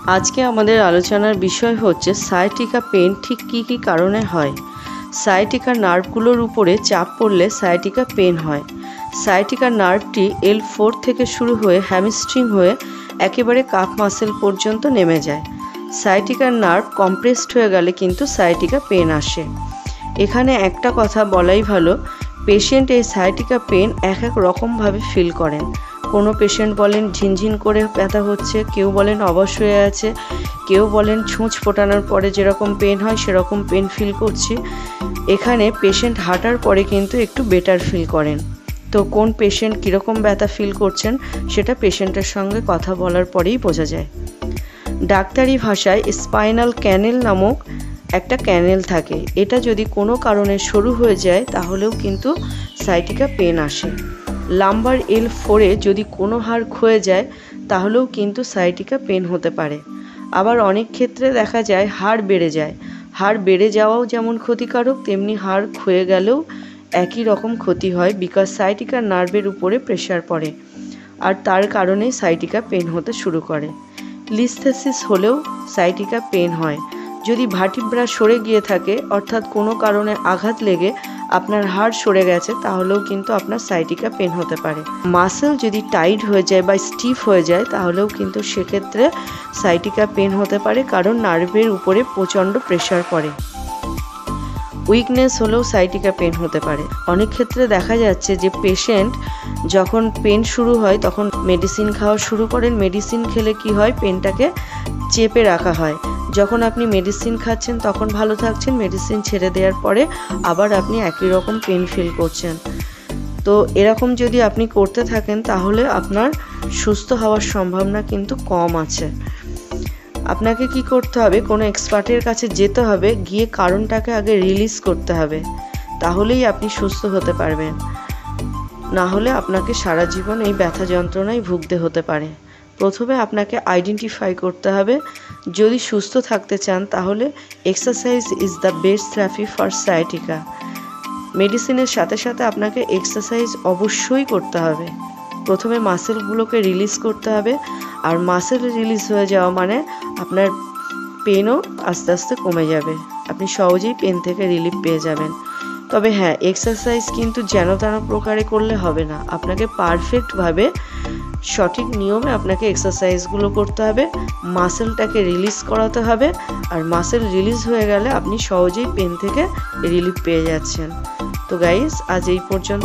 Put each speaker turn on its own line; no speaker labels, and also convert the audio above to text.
আজকে আমাদের আলোচনার বিষয় হচ্ছে সায়াটিকা পেন ঠিক কী কী কারণে হয়। সায়াটিকা নার্ভগুলোর উপরে চাপ পড়লে সায়াটিকা পেন হয়। সায়াটিকা নার্ভটি L4 থেকে শুরু হয়ে হ্যামস্ট্রিং হয়ে একেবারে কাফ মাসেল পর্যন্ত নেমে যায়। সায়াটিকার নার্ভ কম্প্রেসড হয়ে গেলে কিন্তু সায়াটিকা পেন আসে। এখানে একটা কথা বলাই ভালো, পেশেন্ট এই সায়াটিকা পেন এক এক রকমভাবে ফিল করেন। কোনো পেশেন্ট বলেন ঝিনঝিন করে ব্যথা হচ্ছে, কেউ বলেন অবশ হয়ে আছে, কেউ বলেন ছুঁচ ফোটানোর পরে যেরকম পেন হয় সেরকম পেন ফিল করছি। এখানে পেশেন্ট হাঁটার পরে কিন্তু একটু বেটার ফিল করেন। তো কোন পেশেন্ট কীরকম ব্যথা ফিল করছেন সেটা পেশেন্টের সঙ্গে কথা বলার পরেই বোঝা যায়। ডাক্তারি ভাষায় স্পাইনাল ক্যানেল নামক একটা ক্যানেল থাকে। এটা যদি কোনো কারণে সরু হয়ে যায় তাহলেও কিন্তু সায়াটিকা পেন আসে। লাম্বার L4-এ যদি কোনো হাড় ক্ষয়ে যায় তাহলেও কিন্তু সায়াটিকা পেন হতে পারে। আবার অনেক ক্ষেত্রে দেখা যায় হাড় বেড়ে যায়। হাড় বেড়ে যাওয়াও যেমন ক্ষতিকারক, তেমনি হাড় ক্ষয়ে গেলেও একই রকম ক্ষতি হয়, বিকজ সায়াটিকা নার্ভের উপরে প্রেশার পড়ে আর তার কারণে সায়াটিকা পেন হতে শুরু করে। লিস্থেসিস হলেও সায়াটিকা পেন হয়। যদি ভার্টিব্রা সরে গিয়ে থাকে, অর্থাৎ কোনো কারণে আঘাত লেগে আপনার হাড় সরে গেছে, তাহলেও কিন্তু আপনার সায়াটিকা পেন হতে পারে। মাসেল যদি টাইট হয়ে যায় বা স্টিফ হয়ে যায় তাহলেও কিন্তু সেক্ষেত্রে সায়াটিকা পেন হতে পারে, কারণ নার্ভের উপরে প্রচণ্ড প্রেশার পড়ে। উইকনেস হলেও সায়াটিকা পেন হতে পারে। অনেক ক্ষেত্রে দেখা যাচ্ছে যে পেশেন্ট যখন পেন শুরু হয় তখন মেডিসিন খাওয়া শুরু করেন। মেডিসিন খেলে কি হয়, পেনটাকে চেপে রাখা হয়। যখন আপনি মেডিসিন খাচ্ছেন তখন ভালো থাকছেন, মেডিসিন ছেড়ে দেওয়ার পরে আবার আপনি একই রকম পেন ফিল করছেন। তো এরকম যদি আপনি করতে থাকেন তাহলে আপনার সুস্থ হওয়ার সম্ভাবনা কিন্তু কম আছে। আপনাকে কি করতে হবে, কোনো এক্সপার্টের কাছে যেতে হবে, গিয়ে কারণটাকে আগে রিলিজ করতে হবে, তাহলেই আপনি সুস্থ হতে পারবেন। না হলে আপনাকে সারা জীবন এই ব্যথা যন্ত্রণায় ভুগতে হতে পারে। প্রথমে আপনাকে আইডেন্টিফাই করতে হবে। যদি সুস্থ থাকতে চান তাহলে exercise is the best therapy for sciatica. মেডিসিনের সাথে সাথে আপনাকে এক্সারসাইজ অবশ্যই করতে হবে। প্রথমে মাসেলগুলোকে রিলিজ করতে হবে, আর মাসেল রিলিজ হয়ে যাওয়া মানে আপনার পেনও আস্তে আস্তে কমে যাবে। আপনি সহজেই পেন থেকে রিলিফ পেয়ে যাবেন। তবে হ্যাঁ, এক্সারসাইজ কিন্তু যেন তেন প্রকারে করলে হবে না। আপনাকে পারফেক্টভাবে সঠিক নিয়মে আপনাকে এক্সারসাইজগুলো করতে হবে, মাসেলটাকে রিলিজ করাতে হবে, আর মাসেল রিলিজ হয়ে গেলে আপনি সহজেই পেন থেকে রিলিফ পেয়ে যাচ্ছেন। তো গাইস, আজ এই পর্যন্ত।